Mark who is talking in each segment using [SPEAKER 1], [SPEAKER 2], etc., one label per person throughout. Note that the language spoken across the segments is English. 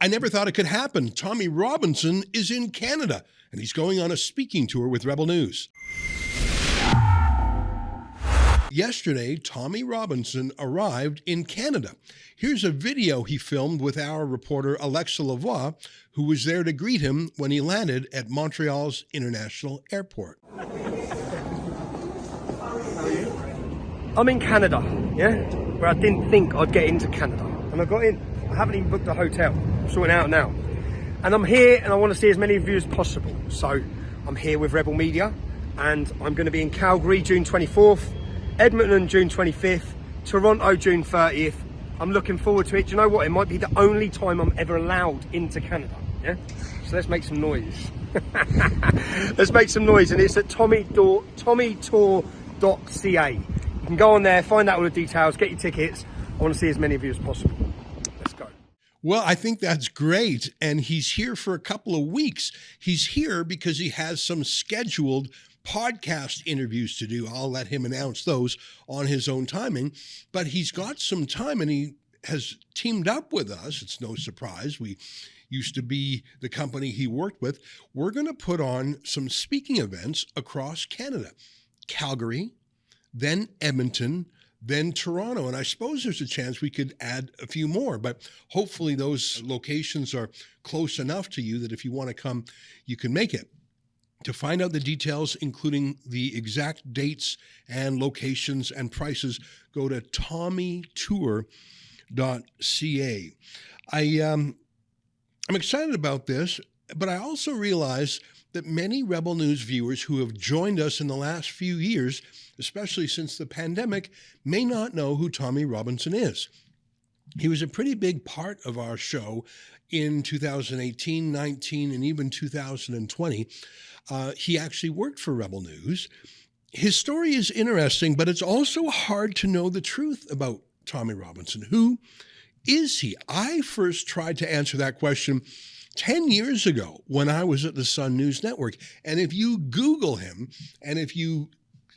[SPEAKER 1] I never thought it could happen. Tommy Robinson is in Canada, and he's going on a speaking tour with Rebel News. Yesterday, Tommy Robinson arrived in Canada. Here's a video he filmed with our reporter Alexa Lavoie, who was there to greet him when he landed at Montreal's International Airport.
[SPEAKER 2] I'm in Canada, where I didn't think I'd get into Canada. And I got in. I haven't even booked a hotel. I'm sorting out now. And I'm here and I want to see as many of you as possible. So I'm here with Rebel Media and I'm going to be in Calgary June 24th, Edmonton June 25th, Toronto June 30th. I'm looking forward to it. Do you know what? It might be the only time I'm ever allowed into Canada. Yeah? So let's make some noise. Let's make some noise. And it's at tommytour.ca. You can go on there, find out all the details, get your tickets. I want to see as many of you as possible. Let's go.
[SPEAKER 1] Well, I think that's great. And he's here for a couple of weeks. He's here because he has some scheduled podcast interviews to do. I'll let him announce those on his own timing. But he's got some time and he has teamed up with us. It's no surprise. We used to be the company he worked with. We're going to put on some speaking events across Canada. Calgary, then Edmonton, then Toronto. And I suppose there's a chance we could add a few more, but hopefully those locations are close enough to you that if you want to come, you can make it. To find out the details, including the exact dates and locations and prices, go to tommytour.ca. I'm excited about this, but I also realize that many Rebel News viewers who have joined us in the last few years, especially since the pandemic, may not know who Tommy Robinson is. He was a pretty big part of our show in 2018, 19, and even 2020. He actually worked for Rebel News. His story is interesting, but it's also hard to know the truth about Tommy Robinson. Who is he? I first tried to answer that question 10 years ago when I was at the Sun News Network. And if you Google him, and if you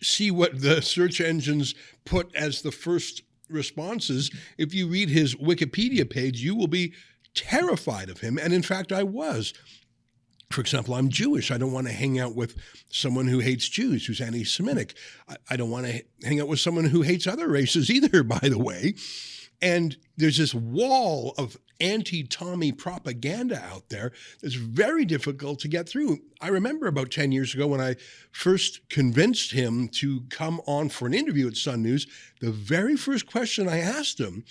[SPEAKER 1] see what the search engines put as the first responses, if you read his Wikipedia page, you will be terrified of him. And in fact, I was. For example, I'm Jewish. I don't want to hang out with someone who hates Jews, who's anti-Semitic. I don't want to hang out with someone who hates other races either, by the way. And there's this wall of anti-Tommy propaganda out there that's very difficult to get through. I remember about 10 years ago when I first convinced him to come on for an interview at Sun News, the very first question I asked him,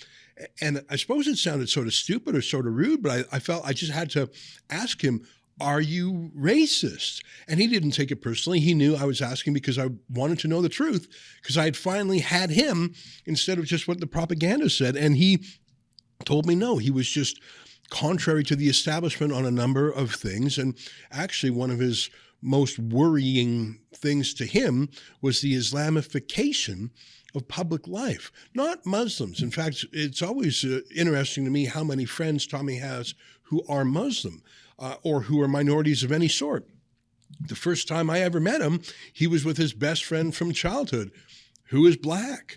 [SPEAKER 1] and I suppose it sounded sort of stupid or sort of rude, but I felt I just had to ask him, are you racist? And he didn't take it personally. He knew I was asking because I wanted to know the truth, because I had finally had him instead of just what the propaganda said. And he told me no, he was just contrary to the establishment on a number of things. And actually one of his most worrying things to him was the Islamification of public life, not Muslims. In fact, it's always interesting to me how many friends Tommy has who are Muslim. Or who are minorities of any sort. The first time I ever met him, he was with his best friend from childhood, who is black.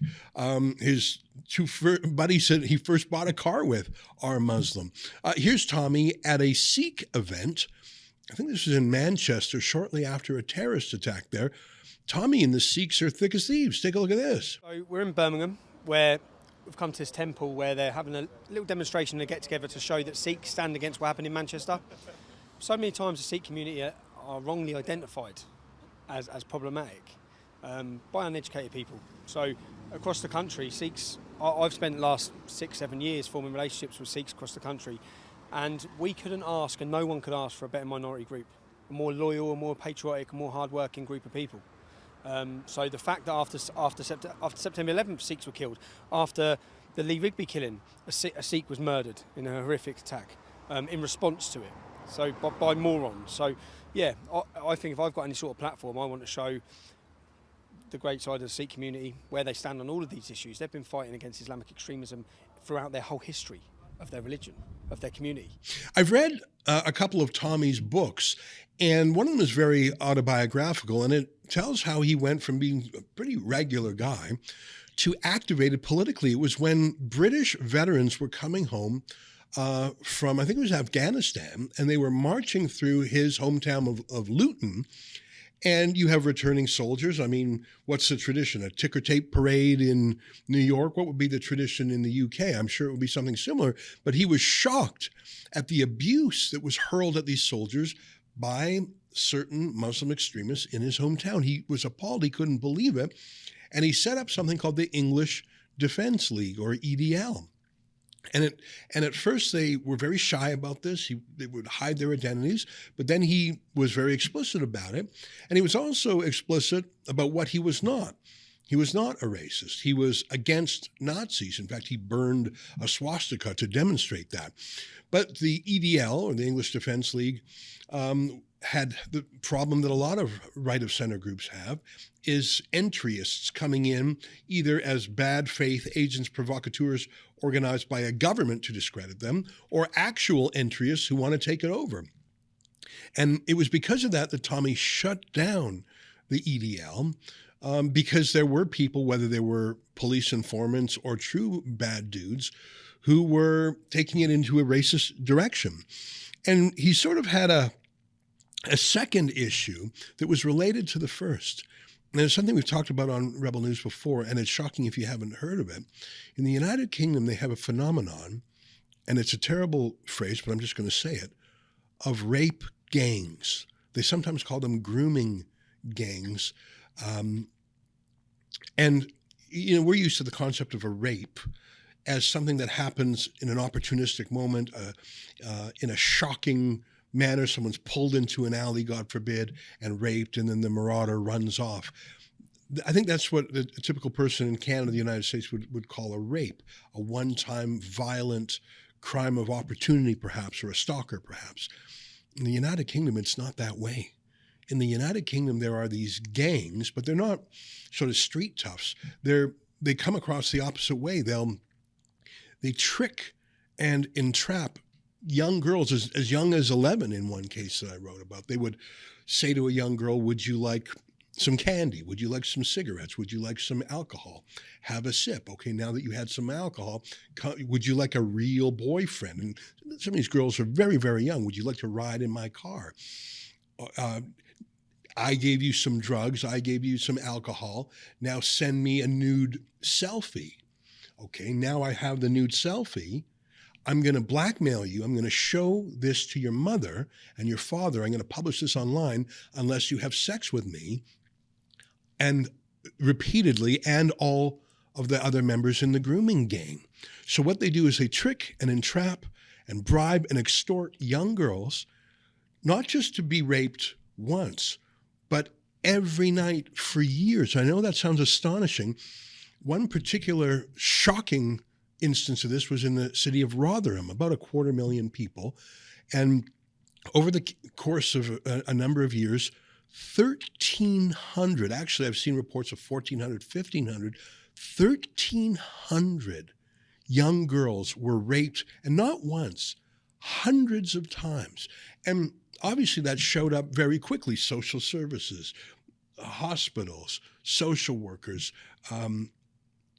[SPEAKER 1] His two buddies that he first bought a car with are Muslim. Here's Tommy at a Sikh event. I think this was in Manchester, shortly after a terrorist attack there. Tommy and the Sikhs are thick as thieves. Take a look at this.
[SPEAKER 2] So we're in Birmingham, where we've come to this temple where they're having a little demonstration and get together to show that Sikhs stand against what happened in Manchester. So many times the Sikh community are wrongly identified as problematic by uneducated people. So across the country, Sikhs, I've spent the last 6-7 years forming relationships with Sikhs across the country, and we couldn't ask, and no one could ask for a better minority group, a more loyal, a more patriotic, a more hard-working group of people. So the fact that after September 11th, Sikhs were killed, after the Lee Rigby killing, a Sikh was murdered in a horrific attack in response to it. So by morons. So yeah, I think if I've got any sort of platform, I want to show the great side of the Sikh community, where they stand on all of these issues. They've been fighting against Islamic extremism throughout their whole history of their religion, of their community.
[SPEAKER 1] I've read a couple of Tommy's books, and one of them is very autobiographical, and it tells how he went from being a pretty regular guy to activated politically. It was when British veterans were coming home from, I think it was Afghanistan, and they were marching through his hometown of Luton. And you have returning soldiers. I mean, what's the tradition? A ticker tape parade in New York? What would be the tradition in the UK? I'm sure it would be something similar. But he was shocked at the abuse that was hurled at these soldiers by certain Muslim extremists in his hometown. He was appalled. He couldn't believe it. And he set up something called the English Defence League, or EDL. And at first they were very shy about this. They would hide their identities, but then he was very explicit about it. And he was also explicit about what he was not. He was not a racist. He was against Nazis. In fact, he burned a swastika to demonstrate that. But the EDL, or the English Defence League, had the problem that a lot of right-of-center groups have, is entryists coming in either as bad faith agents provocateurs organized by a government to discredit them, or actual entryists who want to take it over. And it was because of that that Tommy shut down the EDL, because there were people, whether they were police informants or true bad dudes, who were taking it into a racist direction. And he sort of had a second issue that was related to the first. And it's something we've talked about on Rebel News before, and it's shocking if you haven't heard of it. In the United Kingdom, they have a phenomenon, and it's a terrible phrase, but I'm just going to say it, of rape gangs. They sometimes call them grooming gangs. And, you know, we're used to the concept of a rape as something that happens in an opportunistic moment, in a shocking manner. Someone's pulled into an alley, God forbid, and raped, and then the marauder runs off. I think that's what a typical person in Canada, the United States, would call a rape, a one-time violent crime of opportunity, perhaps, or a stalker, perhaps. In the United Kingdom, it's not that way. In the United Kingdom, there are these gangs, but they're not sort of street toughs. They come across the opposite way. They trick and entrap young girls, as young as 11 in one case that I wrote about. They would say to a young girl, would you like some candy? Would you like some cigarettes? Would you like some alcohol? Have a sip. Okay, now that you had some alcohol, would you like a real boyfriend? And some of these girls are very, very young. Would you like to ride in my car? I gave you some drugs. I gave you some alcohol. Now send me a nude selfie. Okay, now I have the nude selfie. I'm going to blackmail you. I'm going to show this to your mother and your father. I'm going to publish this online unless you have sex with me, and repeatedly, and all of the other members in the grooming gang. So what they do is they trick and entrap and bribe and extort young girls, not just to be raped once, but every night for years. I know that sounds astonishing. One particular shocking instance of this was in the city of Rotherham, about 250,000 people. And over the course of a number of years, 1,300, actually I've seen reports of 1,400, 1,500, 1,300 young girls were raped, and not once, hundreds of times. And obviously that showed up very quickly. Social services, hospitals, social workers,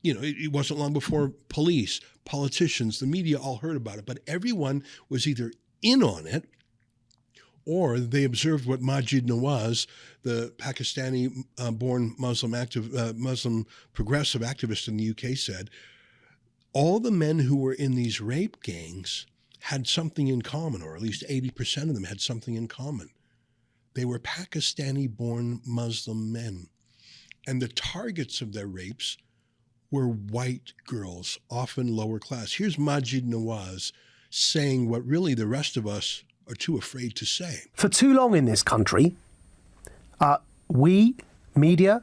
[SPEAKER 1] it wasn't long before police, politicians, the media all heard about it, but everyone was either in on it, or they observed what Maajid Nawaz, the Pakistani-born Muslim progressive activist in the UK, said. All the men who were in these rape gangs had something in common, or at least 80% of them had something in common. They were Pakistani-born Muslim men. And the targets of their rapes were white girls, often lower class. Here's Maajid Nawaz saying what really the rest of us are too afraid to say.
[SPEAKER 3] For too long in this country, we, media,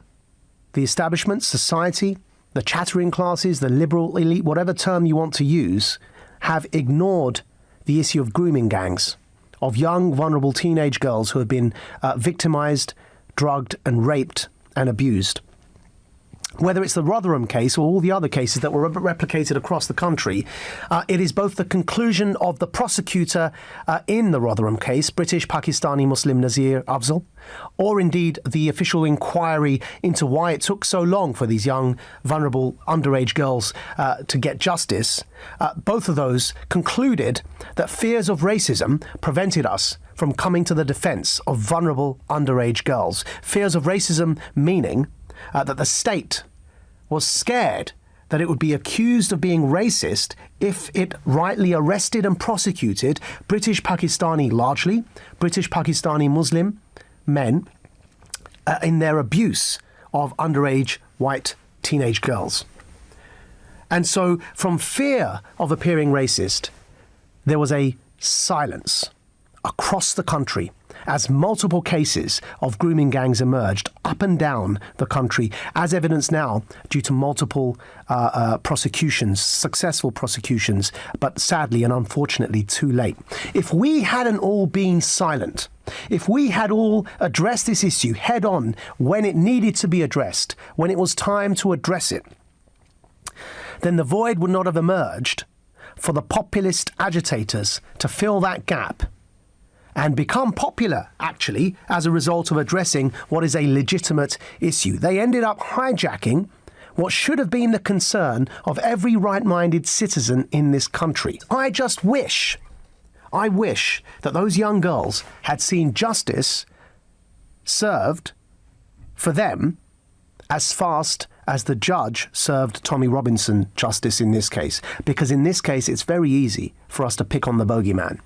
[SPEAKER 3] the establishment, society, the chattering classes, the liberal elite, whatever term you want to use, have ignored the issue of grooming gangs, of young, vulnerable teenage girls who have been victimized, drugged and raped and abused. whether it's the Rotherham case or all the other cases that were replicated across the country, it is both the conclusion of the prosecutor in the Rotherham case, British Pakistani Muslim Nazir Afzal, or indeed the official inquiry into why it took so long for these young, vulnerable, underage girls to get justice. Both of those concluded that fears of racism prevented us from coming to the defence of vulnerable underage girls. Fears of racism meaning that the state was scared that it would be accused of being racist if it rightly arrested and prosecuted British Pakistani, largely British Pakistani Muslim men in their abuse of underage white teenage girls. And so from fear of appearing racist, there was a silence across the country as multiple cases of grooming gangs emerged up and down the country, as evidenced now due to multiple prosecutions, successful prosecutions, but sadly and unfortunately too late. If we hadn't all been silent, if we had all addressed this issue head on when it needed to be addressed, when it was time to address it, then the void would not have emerged for the populist agitators to fill that gap and become popular, actually, as a result of addressing what is a legitimate issue. They ended up hijacking what should have been the concern of every right-minded citizen in this country. I wish that those young girls had seen justice served for them as fast as the judge served Tommy Robinson justice in this case. Because in this case, it's very easy for us to pick on the bogeyman.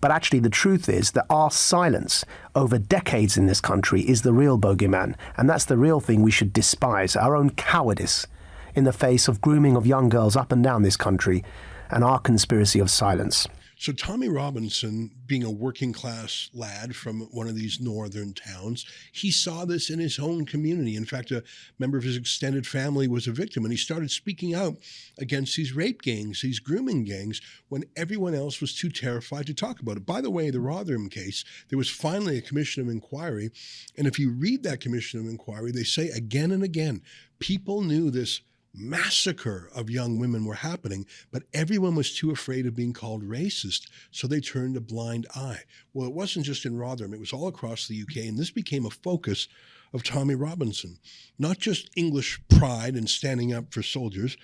[SPEAKER 3] But actually, the truth is that our silence over decades in this country is the real bogeyman. And that's the real thing we should despise, our own cowardice in the face of grooming of young girls up and down this country and our conspiracy of silence.
[SPEAKER 1] So Tommy Robinson, being a working class lad from one of these northern towns, he saw this in his own community. In fact, a member of his extended family was a victim, and he started speaking out against these rape gangs, these grooming gangs, when everyone else was too terrified to talk about it. By the way, the Rotherham case, there was finally a commission of inquiry. And if you read that commission of inquiry, they say again and again, people knew this massacre of young women were happening, but everyone was too afraid of being called racist, so they turned a blind eye. Well, it wasn't just in Rotherham, it was all across the UK, and this became a focus of Tommy Robinson. Not just English pride and standing up for soldiers,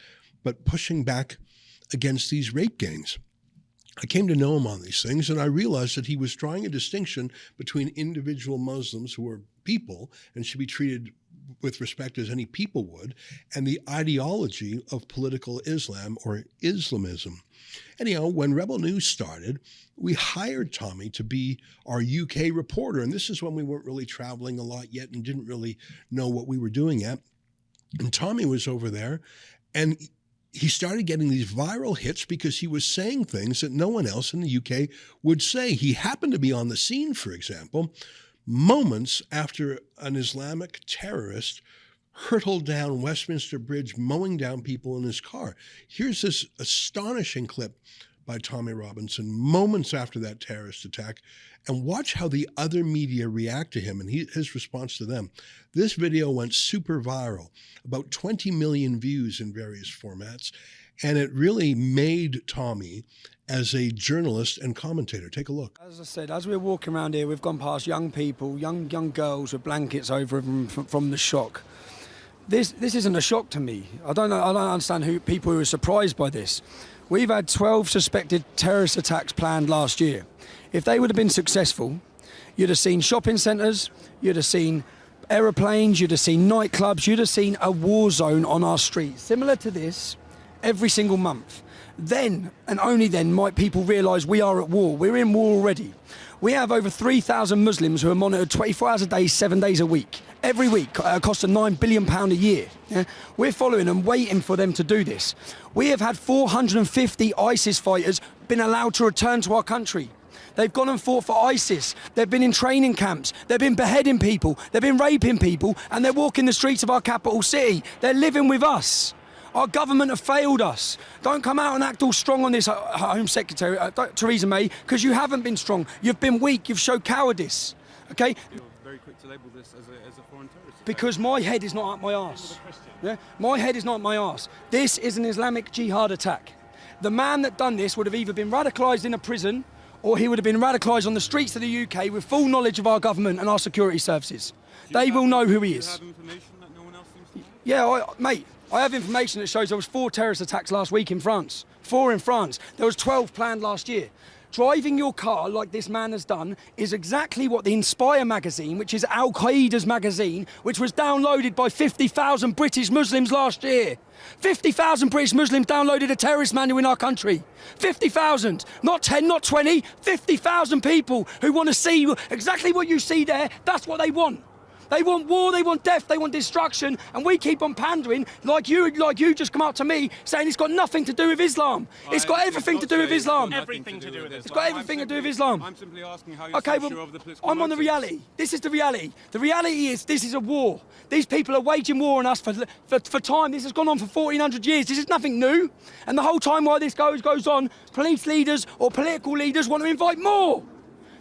[SPEAKER 1] but pushing back against these rape gangs. I came to know him on these things, and I realized that he was drawing a distinction between individual Muslims who are people and should be treated with respect as any people would, and the ideology of political Islam or Islamism. Anyhow, when Rebel News started, we hired Tommy to be our UK reporter, and this is when we weren't really traveling a lot yet and didn't really know what we were doing yet. And Tommy was over there, and he started getting these viral hits because he was saying things that no one else in the UK would say. He happened to be on the scene, for example, moments after an Islamic terrorist hurtled down Westminster Bridge, mowing down people in his car. Here's this astonishing clip by Tommy Robinson moments after that terrorist attack, and watch how the other media react to him and his response to them. This video went super viral, about 20 million views in various formats, and it really made Tommy as a journalist and commentator. Take a look.
[SPEAKER 2] As I said, as we're walking around here, we've gone past young people, young girls with blankets over them from the shock. This isn't a shock to me. I don't understand people who are surprised by this. We've had 12 suspected terrorist attacks planned last year. If they would have been successful, you'd have seen shopping centres, you'd have seen aeroplanes, you'd have seen nightclubs, you'd have seen a war zone on our streets, similar to this, every single month. Then, and only then, might people realise we are at war. We're in war already. We have over 3,000 Muslims who are monitored 24 hours a day, 7 days a week. Every week, costs £9 billion a year. Yeah? We're following and waiting for them to do this. We have had 450 ISIS fighters been allowed to return to our country. They've gone and fought for ISIS. They've been in training camps. They've been beheading people. They've been raping people. And they're walking the streets of our capital city. They're living with us. Our government have failed us. Don't come out and act all strong on this, Home Secretary, Theresa May, because you haven't been strong. You've been weak. You've showed cowardice. Okay?
[SPEAKER 4] very quick to label this as a foreign terrorist attack?
[SPEAKER 2] Because my head is not up my arse. Yeah? My head is not up my arse. This is an Islamic jihad attack. The man that done this would have either been radicalised in a prison or he would have been radicalised on the streets of the UK with full knowledge of our government and our security services. They will know who he is.
[SPEAKER 4] Do you have information that no one else seems to know?
[SPEAKER 2] Yeah, mate, I have information that shows there was 4 terrorist attacks last week in France. 4 in France. There was 12 planned last year. Driving your car like this man has done is exactly what the Inspire magazine, which is Al-Qaeda's magazine, which was downloaded by 50,000 British Muslims last year. 50,000 British Muslims downloaded a terrorist manual in our country. 50,000, not 10, not 20, 50,000 people who want to see exactly what you see there. That's what they want. They want war, they want death, they want destruction, and we keep on pandering like you just come up to me saying it's got nothing to do with Islam. It's got everything to do with Islam.
[SPEAKER 4] Everything to do with Islam.
[SPEAKER 2] It's got everything to do with Islam.
[SPEAKER 4] I'm simply asking how you
[SPEAKER 2] Okay,
[SPEAKER 4] so
[SPEAKER 2] well,
[SPEAKER 4] sure of the political
[SPEAKER 2] I'm on the
[SPEAKER 4] motives.
[SPEAKER 2] reality. This is the reality. The reality is this is a war. These people are waging war on us for time. This has gone on for 1,400 years. This is nothing new. And the whole time while this goes on, police leaders or political leaders want to invite more.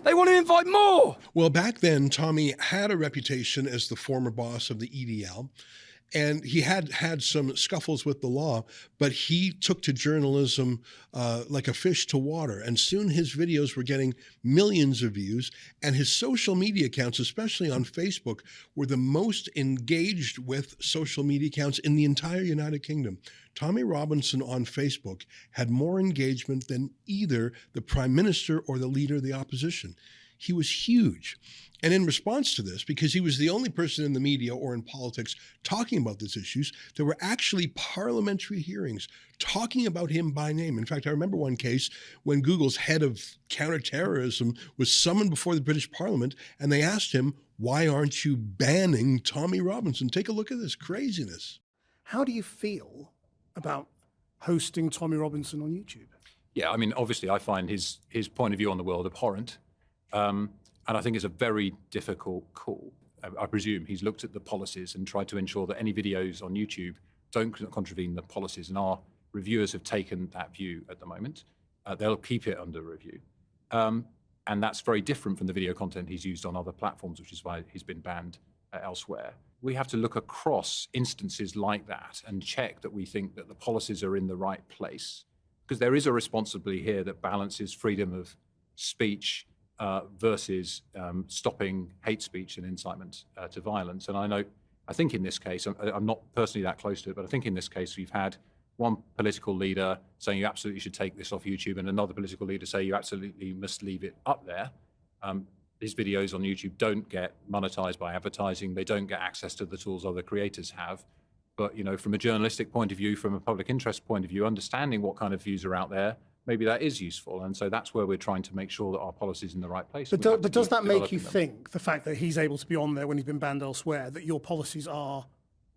[SPEAKER 2] They want to invite more.
[SPEAKER 1] Well, back then, Tommy had a reputation as the former boss of the EDL, and he had some scuffles with the law, but he took to journalism like a fish to water, and soon his videos were getting millions of views, and his social media accounts, especially on Facebook, were the most engaged with social media accounts in the entire United Kingdom. Tommy Robinson on Facebook had more engagement than either the Prime Minister or the Leader of the Opposition. He was huge. And in response to this, because he was the only person in the media or in politics talking about these issues, there were actually parliamentary hearings talking about him by name. In fact, I remember one case when Google's head of counterterrorism was summoned before the British Parliament, and they asked him, why aren't you banning Tommy Robinson? Take a look at this craziness.
[SPEAKER 5] How do you feel about hosting Tommy Robinson on YouTube?
[SPEAKER 6] Yeah, I mean, obviously, I find his point of view on the world abhorrent, and I think it's a very difficult call. I presume he's looked at the policies and tried to ensure that any videos on YouTube don't contravene the policies, and our reviewers have taken that view at the moment. They'll keep it under review. And that's very different from the video content he's used on other platforms, which is why he's been banned elsewhere. We have to look across instances like that and check that we think that the policies are in the right place, because there is a responsibility here that balances freedom of speech versus stopping hate speech and incitement to violence. And I think in this case, I'm not personally that close to it, but I think in this case we've had one political leader saying you absolutely should take this off YouTube, and another political leader say you absolutely must leave it up there. His videos on YouTube don't get monetized by advertising. They don't get access to the tools other creators have. But, you know, from a journalistic point of view, from a public interest point of view, understanding what kind of views are out there, maybe that is useful. And so that's where we're trying to make sure that our policy is in the right place.
[SPEAKER 5] But does that make you think, the fact that he's able to be on there when he's been banned elsewhere, that your policies are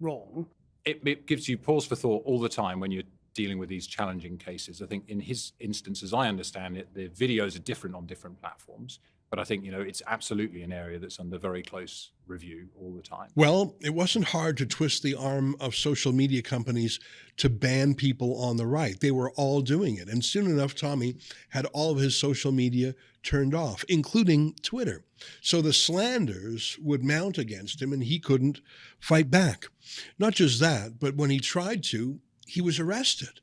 [SPEAKER 5] wrong?
[SPEAKER 6] It gives you pause for thought all the time when you're dealing with these challenging cases. I think in his instance, as I understand it, the videos are different on different platforms. But I think, you know, it's absolutely an area that's under very close review all the time.
[SPEAKER 1] Well, it wasn't hard to twist the arm of social media companies to ban people on the right. They were all doing it. And soon enough, Tommy had all of his social media turned off, including Twitter. So the slanders would mount against him and he couldn't fight back. Not just that, but when he tried to, he was arrested.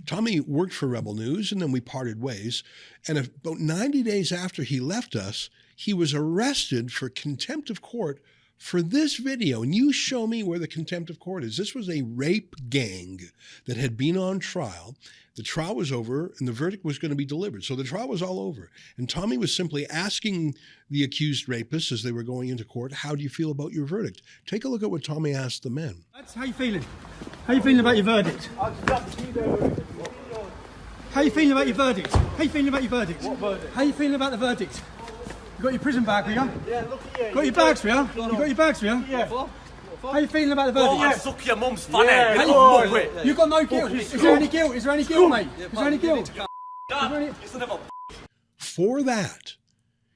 [SPEAKER 1] Tommy worked for Rebel News, and then we parted ways. And about 90 days after he left us, he was arrested for contempt of court for this video. And you show me where the contempt of court is. This was a rape gang that had been on trial. The trial was over, and the verdict was going to be delivered. So the trial was all over. And Tommy was simply asking the accused rapists as they were going into court, how do you feel about your verdict? Take a look at what Tommy asked the men.
[SPEAKER 2] How you feeling? How you feeling about your verdict? How you feeling about your verdict? How you feeling about your verdict? What verdict? How you feeling about the verdict? You got your prison bag for you?
[SPEAKER 7] Yeah, look at you.
[SPEAKER 2] Got your bags for you? You got your bags for you?
[SPEAKER 7] Yeah.
[SPEAKER 2] How you feeling about the verdict?
[SPEAKER 7] Oh, suck your mum's funny.
[SPEAKER 2] You got no guilt. Is there any guilt? Is there any guilt, mate? Is there any guilt?
[SPEAKER 1] For that,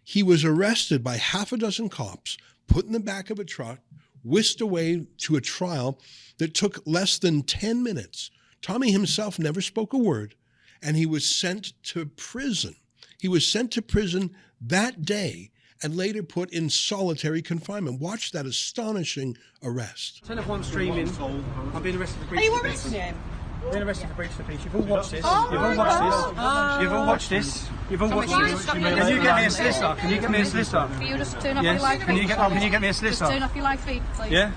[SPEAKER 1] he was arrested by half a dozen cops, put in the back of a truck, whisked away to a trial that took less than 10 minutes. Tommy himself never spoke a word, and he was sent to prison. He was sent to prison that day and later put in solitary confinement. Watch that astonishing arrest.
[SPEAKER 2] Tell everyone streaming. I'm being arrested for breach.
[SPEAKER 7] Are you arresting him?
[SPEAKER 2] I'm being arrested for breach of the peace. You've all watched this.
[SPEAKER 7] Oh
[SPEAKER 2] You've all
[SPEAKER 7] my
[SPEAKER 2] watched
[SPEAKER 7] God.
[SPEAKER 2] this. You've all watched this. You've all watched this. Can you get me a solicitor? Can you get me a solicitor?
[SPEAKER 7] Can you just turn off
[SPEAKER 2] Yes.
[SPEAKER 7] your live
[SPEAKER 2] Can you
[SPEAKER 7] feed?
[SPEAKER 2] get me a solicitor?
[SPEAKER 7] Just turn off your live feed, please.
[SPEAKER 2] Yeah.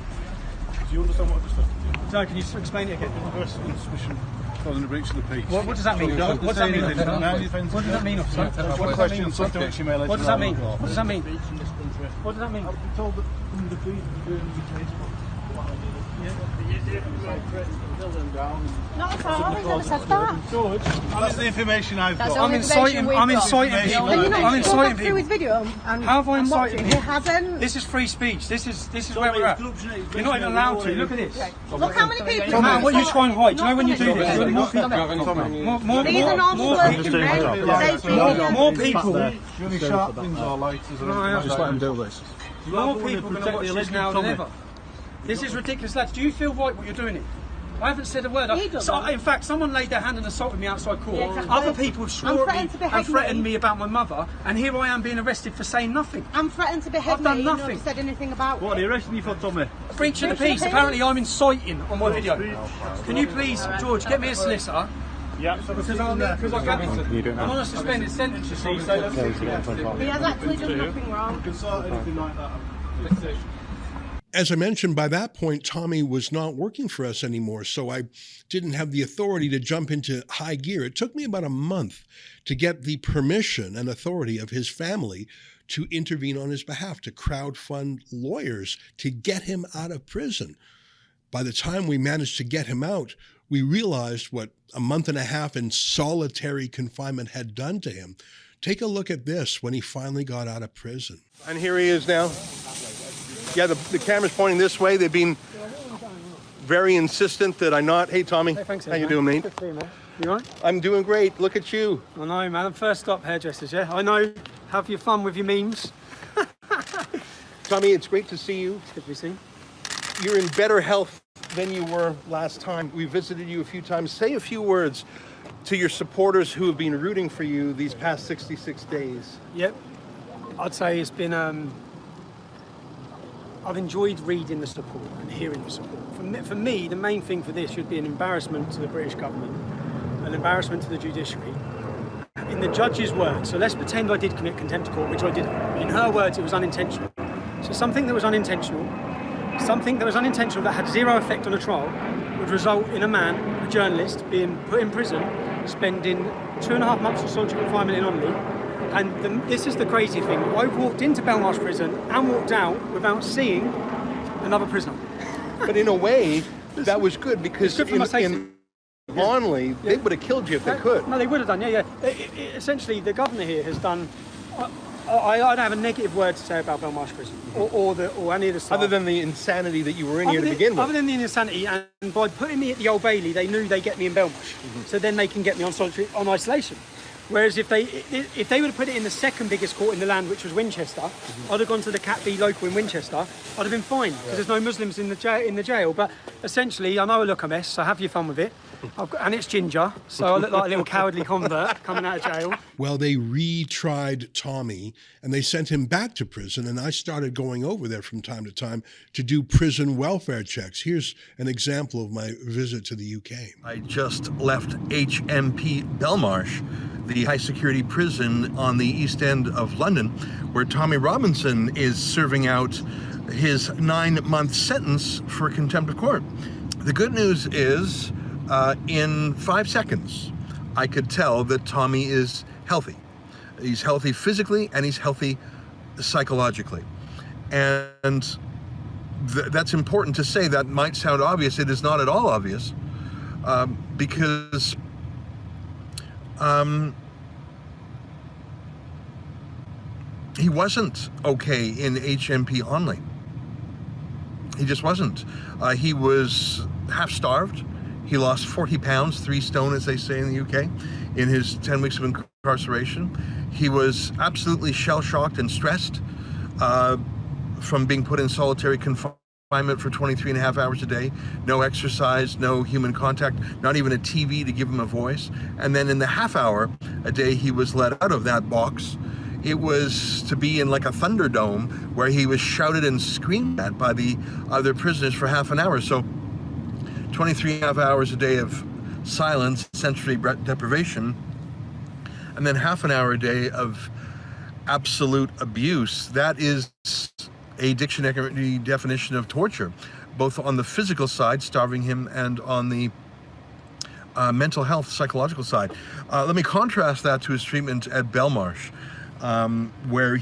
[SPEAKER 4] Do you understand what I've just said?
[SPEAKER 2] So can you explain it again?
[SPEAKER 4] Arrested on suspicion causing a breach of the peace.
[SPEAKER 2] What does that mean? What does that mean? What does that mean, officer?
[SPEAKER 4] One question, something which you may
[SPEAKER 2] What does that mean? What does that mean? What does that mean?
[SPEAKER 4] I've been told that from the police
[SPEAKER 7] Not at all, he's never said that.
[SPEAKER 4] George, that's the information I've
[SPEAKER 7] That's
[SPEAKER 4] got.
[SPEAKER 7] all the information we've got.
[SPEAKER 2] I'm inciting
[SPEAKER 7] Can you
[SPEAKER 2] people.
[SPEAKER 7] not
[SPEAKER 2] I'm
[SPEAKER 7] go back
[SPEAKER 2] inciting
[SPEAKER 7] through his
[SPEAKER 2] people.
[SPEAKER 7] video and
[SPEAKER 2] How have I
[SPEAKER 7] and watch
[SPEAKER 2] incited
[SPEAKER 7] it? He
[SPEAKER 2] people?
[SPEAKER 7] hasn't.
[SPEAKER 2] This is free speech. This is where we're at. You're not even allowed to. Look at this.
[SPEAKER 7] Look how many people.
[SPEAKER 2] No matter what you try and hide. Do you know when you do this?
[SPEAKER 7] Stop it. These are normal working men.
[SPEAKER 2] More people.
[SPEAKER 4] Really sharp things are light.
[SPEAKER 2] Just let him
[SPEAKER 4] do this.
[SPEAKER 2] More people are going to watch this now than ever. This is ridiculous, lads. Do you feel right what you're doing it? I haven't said a word.
[SPEAKER 7] He doesn't.
[SPEAKER 2] In fact, someone laid their hand and assaulted me outside court.
[SPEAKER 7] Yeah, exactly.
[SPEAKER 2] Other people swore at me
[SPEAKER 7] threatened to behead
[SPEAKER 2] and threatened
[SPEAKER 7] me.
[SPEAKER 2] me about my mother, and here I am being arrested for saying nothing.
[SPEAKER 7] I'm threatened to behead
[SPEAKER 2] I've done
[SPEAKER 7] me.
[SPEAKER 2] nothing.
[SPEAKER 7] You've not said anything about
[SPEAKER 4] What are
[SPEAKER 7] it.
[SPEAKER 4] you arresting you for, Tommy?
[SPEAKER 2] Breach of the
[SPEAKER 7] Breach of
[SPEAKER 2] peace.
[SPEAKER 7] the peace.
[SPEAKER 2] Apparently, I'm inciting on my video. Can you please, George, get me a solicitor?
[SPEAKER 4] Yeah,
[SPEAKER 2] Because I'm on a suspended sentence, you see. So
[SPEAKER 7] He has actually done nothing wrong.
[SPEAKER 4] can sort anything like that.
[SPEAKER 1] As I mentioned, by that point, Tommy was not working for us anymore, so I didn't have the authority to jump into high gear. It took me about a month to get the permission and authority of his family to intervene on his behalf, to crowdfund lawyers to get him out of prison. By the time we managed to get him out, we realized what a month and a half in solitary confinement had done to him. Take a look at this when he finally got out of prison.
[SPEAKER 8] And here he is now. Yeah, the camera's pointing this way. They've been very insistent that I not. Hey, Tommy.
[SPEAKER 2] Hey, thanks,
[SPEAKER 8] how you
[SPEAKER 2] man.
[SPEAKER 8] doing, mate?
[SPEAKER 2] Good to see you, man. You all right?
[SPEAKER 8] I'm doing great. Look at you.
[SPEAKER 2] I know, man. First stop hairdressers, yeah? I know. Have your fun with your memes.
[SPEAKER 8] Tommy, it's great to see you.
[SPEAKER 2] Good to be seen.
[SPEAKER 8] You're in better health than you were last time. We visited you a few times. Say a few words to your supporters who have been rooting for you these past 66 days.
[SPEAKER 2] Yep. I'd say it's been... I've enjoyed reading the support and hearing the support. For me, the main thing for this should be an embarrassment to the British government, an embarrassment to the judiciary. In the judge's words, so let's pretend I did commit contempt of court, which I didn't. In her words, it was unintentional. So something that was unintentional that had zero effect on a trial would result in a man, a journalist, being put in prison, spending 2.5 months of solitary confinement in Onley. And this is the crazy thing. I walked into Belmarsh prison and walked out without seeing another prisoner.
[SPEAKER 8] But in a way, that was good because
[SPEAKER 2] good for my safety.
[SPEAKER 8] in Onley, they would have killed you if they could.
[SPEAKER 2] No, they would have done, yeah. Essentially, the governor here has done... I don't have a negative word to say about Belmarsh prison or any of the staff.
[SPEAKER 8] Other than the insanity that you were in here to begin with.
[SPEAKER 2] Other than the insanity, and by putting me at the Old Bailey, they knew they'd get me in Belmarsh. So then they can get me on isolation. Whereas if they would have put it in the second biggest court in the land, which was Winchester, I'd have gone to the Cat B local in Winchester. I'd have been fine because there's no Muslims in the jail. But essentially, I know I look a mess, so have your fun with it. And it's ginger, so I look like a little cowardly convert coming out of jail.
[SPEAKER 1] Well, they retried Tommy and they sent him back to prison, and I started going over there from time to time to do prison welfare checks. Here's an example of my visit to the UK.
[SPEAKER 8] I just left HMP Belmarsh, the high security prison on the East End of London, where Tommy Robinson is serving out his 9-month sentence for contempt of court. The good news is, in 5 seconds, I could tell that Tommy is healthy. He's healthy physically and he's healthy psychologically. And that's important to say. That might sound obvious. It is not at all obvious, because he wasn't okay in HMP Onley. He just wasn't. He was half-starved. He lost 40 pounds, 3 stone, as they say in the UK, in his 10 weeks of incarceration. He was absolutely shell-shocked and stressed from being put in solitary confinement for 23 and a half hours a day. No exercise, no human contact, not even a TV to give him a voice. And then in the half hour a day he was let out of that box it was to be in like a Thunderdome where he was shouted and screamed at by the other prisoners for half an hour. So 23.5 hours a day of silence, sensory deprivation, and then half an hour a day of absolute abuse. That is a dictionary definition of torture, both on the physical side, starving him, and on the mental health, psychological side. Let me contrast that to his treatment at Belmarsh, where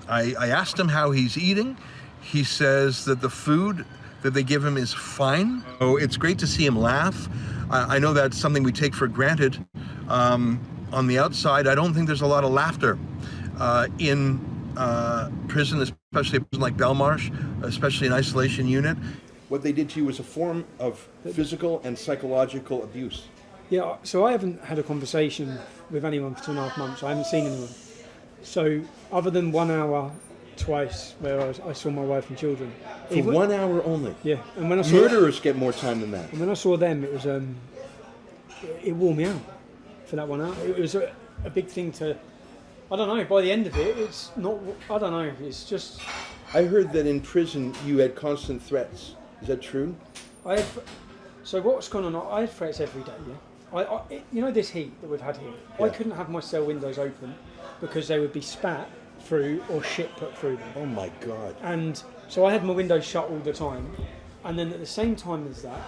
[SPEAKER 8] I asked him how he's eating. He says that the food that they give him is fine. So it's great to see him laugh. I know that's something we take for granted on the outside. I don't think there's a lot of laughter in prison, especially a prison like Belmarsh, especially an isolation unit. What they did to you was a form of physical and psychological abuse.
[SPEAKER 2] Yeah, so I haven't had a conversation with anyone for 2.5 months. I haven't seen anyone. So other than 1 hour twice where I saw my wife and children.
[SPEAKER 9] For 1 hour only?
[SPEAKER 2] Yeah. And when I saw
[SPEAKER 9] murderers get more time than that.
[SPEAKER 2] And when I saw them, it was it wore me out for that 1 hour. It was a big thing to, I don't know, by the end of it, it's not, I don't know, it's just...
[SPEAKER 9] I heard that in prison you had constant threats. Is that true?
[SPEAKER 2] So what's gone on, I had threats every day, yeah? You know this heat that we've had here? Yeah. I couldn't have my cell windows open because they would be spat through or shit put through them.
[SPEAKER 9] Oh my God.
[SPEAKER 2] And so I had my windows shut all the time. And then at the same time as that,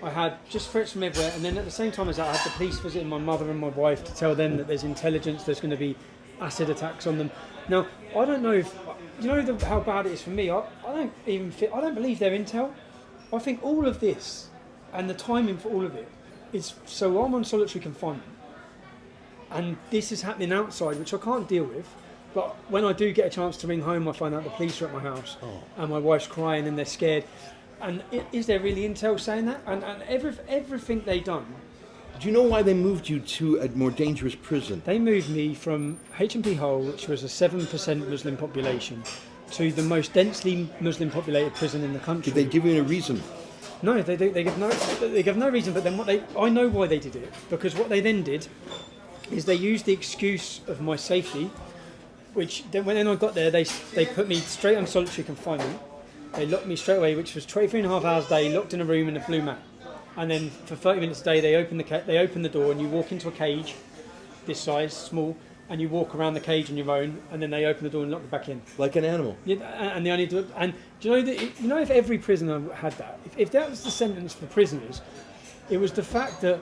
[SPEAKER 2] I had just threats from everywhere. And then at the same time as that, I had the police visiting my mother and my wife to tell them that there's intelligence, there's going to be acid attacks on them. Now, I don't know if, you know how bad it is for me? I don't believe they're intel. I think all of this and the timing for all of it is, so I'm on solitary confinement. And this is happening outside, which I can't deal with. But when I do get a chance to ring home, I find out the police are at my house, and my wife's crying and they're scared. And is there really intel saying that? And everything they done.
[SPEAKER 9] Do you know why they moved you to a more dangerous prison?
[SPEAKER 2] They moved me from HMP Hull, which was a 7% Muslim population, to the most densely Muslim populated prison in the country.
[SPEAKER 9] Did they give you a reason?
[SPEAKER 2] No, they give no reason. But then I know why they did it, because what they then did is they used the excuse of my safety. Which then when I got there, they put me straight on solitary confinement. They locked me straight away, which was 23.5 hours a day, locked in a room in a blue mat. And then for 30 minutes a day, they open the door and you walk into a cage, this size, small, and you walk around the cage on your own, and then they open the door and lock you back in.
[SPEAKER 9] Like an animal.
[SPEAKER 2] Yeah, and they only do it. And do you know that? You know, if every prisoner had that, if that was the sentence for prisoners, it was the fact that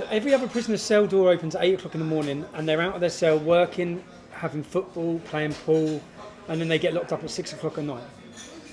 [SPEAKER 2] every other prisoner's cell door opens at 8 o'clock in the morning, and they're out of their cell working, having football, playing pool, and then they get locked up at 6 o'clock at night.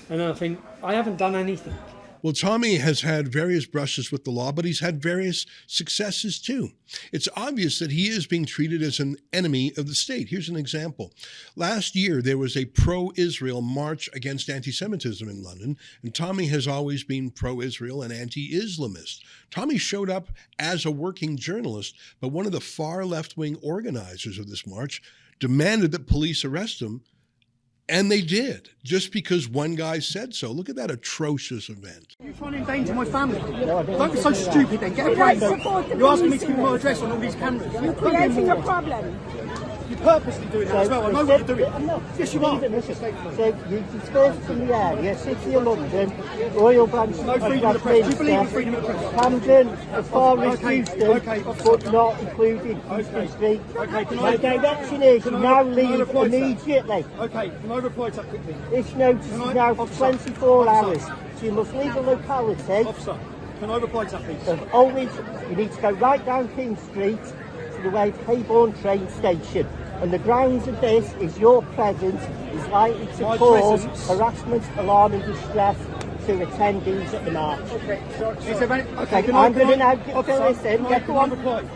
[SPEAKER 2] And then I think, I haven't done anything.
[SPEAKER 1] Well, Tommy has had various brushes with the law, but he's had various successes too. It's obvious that he is being treated as an enemy of the state. Here's an example. Last year, there was a pro-Israel march against anti-Semitism in London, and Tommy has always been pro-Israel and anti-Islamist. Tommy showed up as a working journalist, but one of the far left-wing organizers of this march demanded that police arrest him, and they did, just because one guy said so. Look at that atrocious event.
[SPEAKER 5] You're trying to endanger my family. Don't be so stupid then. Get a break. You're asking me to give my address on all these cameras.
[SPEAKER 7] You're creating a problem.
[SPEAKER 5] You're purposely doing that as well. I know what you're doing. Yes, you are.
[SPEAKER 10] So you dispersed in the area, City of London, Royal Branch,
[SPEAKER 5] no freedom of the press. Do you believe in freedom of the press?
[SPEAKER 10] Camden, as far as Houston, but not including Houston Street. My direction is you now leave immediately.
[SPEAKER 5] Okay, can I reply to that quickly?
[SPEAKER 10] This notice is now for 24 hours. So you must leave the locality.
[SPEAKER 5] Officer, can I reply to that, please?
[SPEAKER 10] You need to go right down King Street to the way of Haybourne train station. And the grounds of this is your presence is likely to cause harassment, alarm and distress to attendees at the march. I'm going to now fill this in.
[SPEAKER 5] Go on.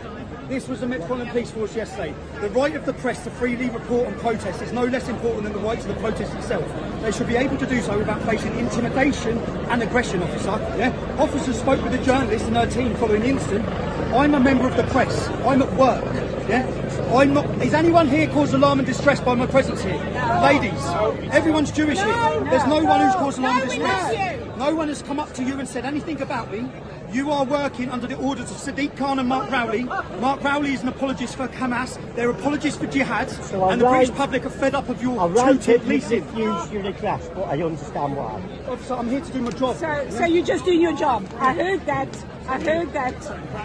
[SPEAKER 5] This was the Metropolitan Police Force yesterday. The right of the press to freely report on protest is no less important than the right to the protest itself. They should be able to do so without facing intimidation and aggression, officer. Yeah? Officers spoke with a journalist and her team following the incident. I'm a member of the press. I'm at work. Yeah? I'm not. Is anyone here caused alarm and distress by my presence here? No. Ladies, everyone's Jewish here. There's no one who's caused alarm and distress. No one has come up to you and said anything about me. You are working under the orders of Sadiq Khan and Mark Rowley. Mark Rowley is an apologist for Hamas. They're apologists for jihad.
[SPEAKER 10] So
[SPEAKER 5] and the British public are fed up of your two-tier policing.
[SPEAKER 10] I refuse your request, but I understand why.
[SPEAKER 5] Officer, I'm here to do my job.
[SPEAKER 7] So you're just doing your job. I heard that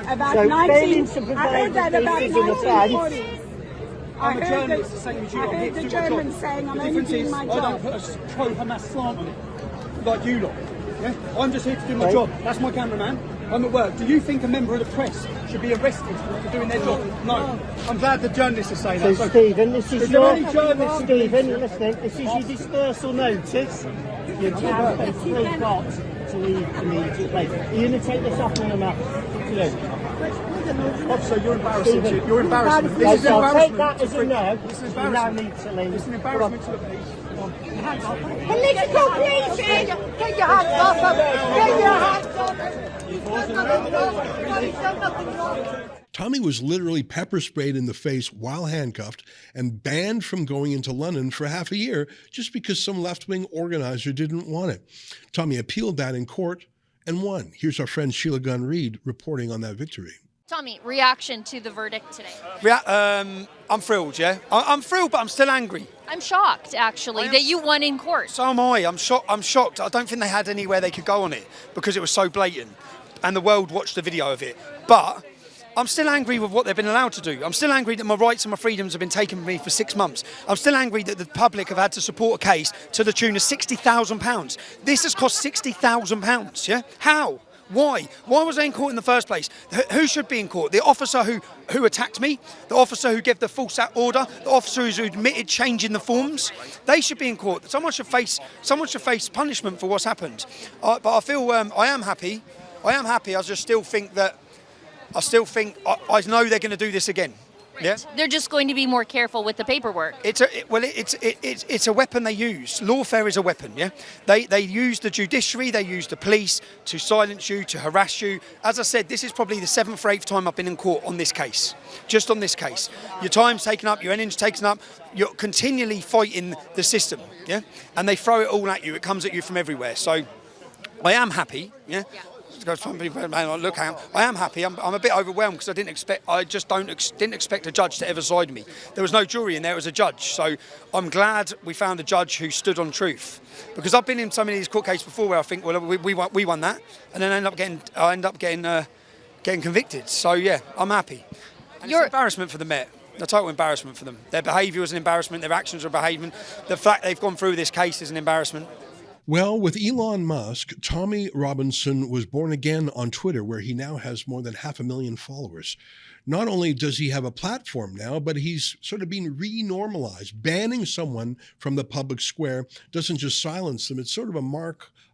[SPEAKER 7] about
[SPEAKER 10] So
[SPEAKER 7] 19...
[SPEAKER 10] failing to
[SPEAKER 7] I heard that about
[SPEAKER 10] provide the basis of
[SPEAKER 7] 1940.
[SPEAKER 5] I'm a journalist, the same as you.
[SPEAKER 7] I
[SPEAKER 5] I'm here
[SPEAKER 7] heard
[SPEAKER 5] to
[SPEAKER 7] the
[SPEAKER 5] do my
[SPEAKER 7] German
[SPEAKER 5] job.
[SPEAKER 7] saying I'm
[SPEAKER 5] The
[SPEAKER 7] only
[SPEAKER 5] difference
[SPEAKER 7] doing
[SPEAKER 5] is,
[SPEAKER 7] my
[SPEAKER 5] I
[SPEAKER 7] job.
[SPEAKER 5] don't put a pro-Hamas slant on it, like you lot. Yeah? I'm just here to do my
[SPEAKER 10] Right.
[SPEAKER 5] job. That's my cameraman. I'm at work. Do you think a member of the press should be arrested for doing their job? No. I'm glad the journalists are saying that.
[SPEAKER 10] So Stephen, this is
[SPEAKER 5] Is there
[SPEAKER 10] your...
[SPEAKER 5] any journalists-
[SPEAKER 10] Stephen, listen, this is your dispersal notice. You're basically got to leave immediately. Are you going to take this off on the map?
[SPEAKER 5] Officer, you're embarrassing.
[SPEAKER 10] Stephen,
[SPEAKER 5] You're embarrassing. This is
[SPEAKER 10] I'll take
[SPEAKER 5] embarrassment.
[SPEAKER 10] that as a no.
[SPEAKER 5] This is
[SPEAKER 10] You now
[SPEAKER 5] embarrassment.
[SPEAKER 10] need to leave.
[SPEAKER 5] It's an embarrassment to the police.
[SPEAKER 7] Political policing!
[SPEAKER 10] Get your hands off him! Get your hands off him! He's done nothing wrong! He's done nothing wrong!
[SPEAKER 1] Tommy was literally pepper sprayed in the face while handcuffed and banned from going into London for half a year just because some left-wing organizer didn't want it. Tommy appealed that in court and won. Here's our friend Sheila Gunn Reid reporting on that victory.
[SPEAKER 11] Tommy, reaction to the verdict today?
[SPEAKER 2] I'm thrilled, yeah. I'm thrilled, but I'm still angry.
[SPEAKER 11] I'm shocked, actually, that you won in court.
[SPEAKER 2] So am I. I'm shocked. I don't think they had anywhere they could go on it because it was so blatant. And the world watched the video of it. But I'm still angry with what they've been allowed to do. I'm still angry that my rights and my freedoms have been taken from me for 6 months. I'm still angry that the public have had to support a case to the tune of £60,000. This has cost £60,000, yeah? How? Why? Why was I in court in the first place? Who should be in court? The officer who attacked me? The officer who gave the false order? The officer who admitted changing the forms? They should be in court. Someone should face punishment for what's happened. But I feel I am happy. I am happy. I still think I know they're going to do this again.
[SPEAKER 11] Right.
[SPEAKER 2] Yeah?
[SPEAKER 11] They're just going to be more careful with the paperwork.
[SPEAKER 2] It's a weapon they use. Lawfare is a weapon, yeah? They use the judiciary, they use the police to silence you, to harass you. As I said, this is probably the 7th or 8th time I've been in court on this case. Just on this case. Your time's taken up, your energy's taken up, you're continually fighting the system, yeah? And they throw it all at you, it comes at you from everywhere. So I am happy, yeah? Some people may not look at. I am happy. I'm a bit overwhelmed because I didn't expect a judge to ever side me. There was no jury in there; it was a judge. So I'm glad we found a judge who stood on truth. Because I've been in so many of these court cases before where I think, well, we won that, and then I end up getting convicted. So yeah, I'm happy. And it's an embarrassment for the Met. A total embarrassment for them. Their behaviour was an embarrassment. Their actions were behaviour. The fact they've gone through this case is an embarrassment.
[SPEAKER 1] Well, with Elon Musk, Tommy Robinson was born again on Twitter, where he now has more than 500,000 followers. Not only does he have a platform now, but he's sort of being re-normalized. Banning someone from the public square doesn't just silence them. It's sort of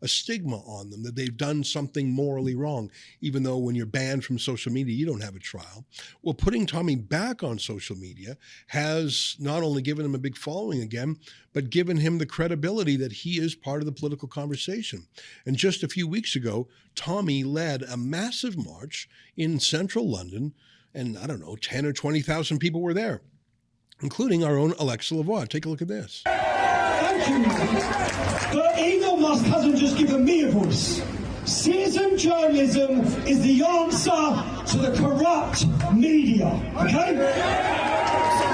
[SPEAKER 1] a stigma on them that they've done something morally wrong, even though when you're banned from social media, you don't have a trial. Well, putting Tommy back on social media has not only given him a big following again, but given him the credibility that he is part of the political conversation. And just a few weeks ago, Tommy led a massive march in central London, and I don't know, 10 or 20,000 people were there, including our own Alexa Lavoie. Take a look at this.
[SPEAKER 12] Thank you. But Elon Musk hasn't just given me a voice. Citizen journalism is the answer to the corrupt media. Okay?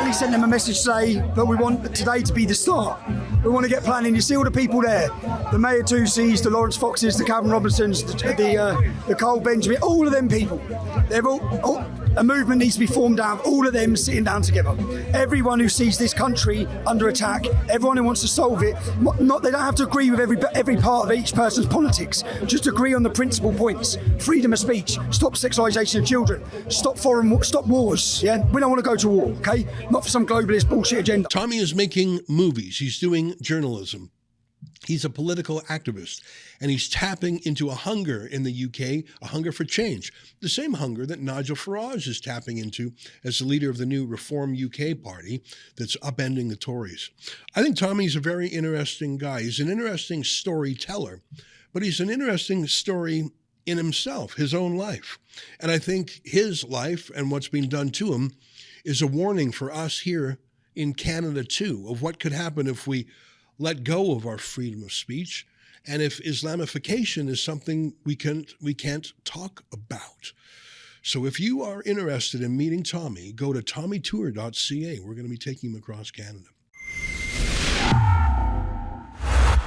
[SPEAKER 5] We sent them a message today that we want today to be the start. We want to get planning. You see all the people there, the Mayor Tussies, the Lawrence Foxes, the Calvin Robinsons, the Cole Benjamin, all of them people. They're all a movement needs to be formed out of all of them sitting down together. Everyone who sees this country under attack, everyone who wants to solve it, they don't have to agree with every part of each person's politics. Just agree on the principal points. Freedom of speech, stop sexualisation of children, stop wars. Yeah, we don't want to go to war. Okay, not for some globalist bullshit agenda.
[SPEAKER 1] Tommy is making movies. He's doing journalism. He's a political activist, and he's tapping into a hunger in the UK, a hunger for change, the same hunger that Nigel Farage is tapping into as the leader of the new Reform UK party that's upending the Tories. I think Tommy's a very interesting guy. He's an interesting storyteller, but he's an interesting story in himself, his own life. And I think his life and what's being done to him is a warning for us here in Canada too, of what could happen if we let go of our freedom of speech and if Islamification is something we can't talk about. So if you are interested in meeting Tommy, go to tommytour.ca. We're going to be taking him across Canada.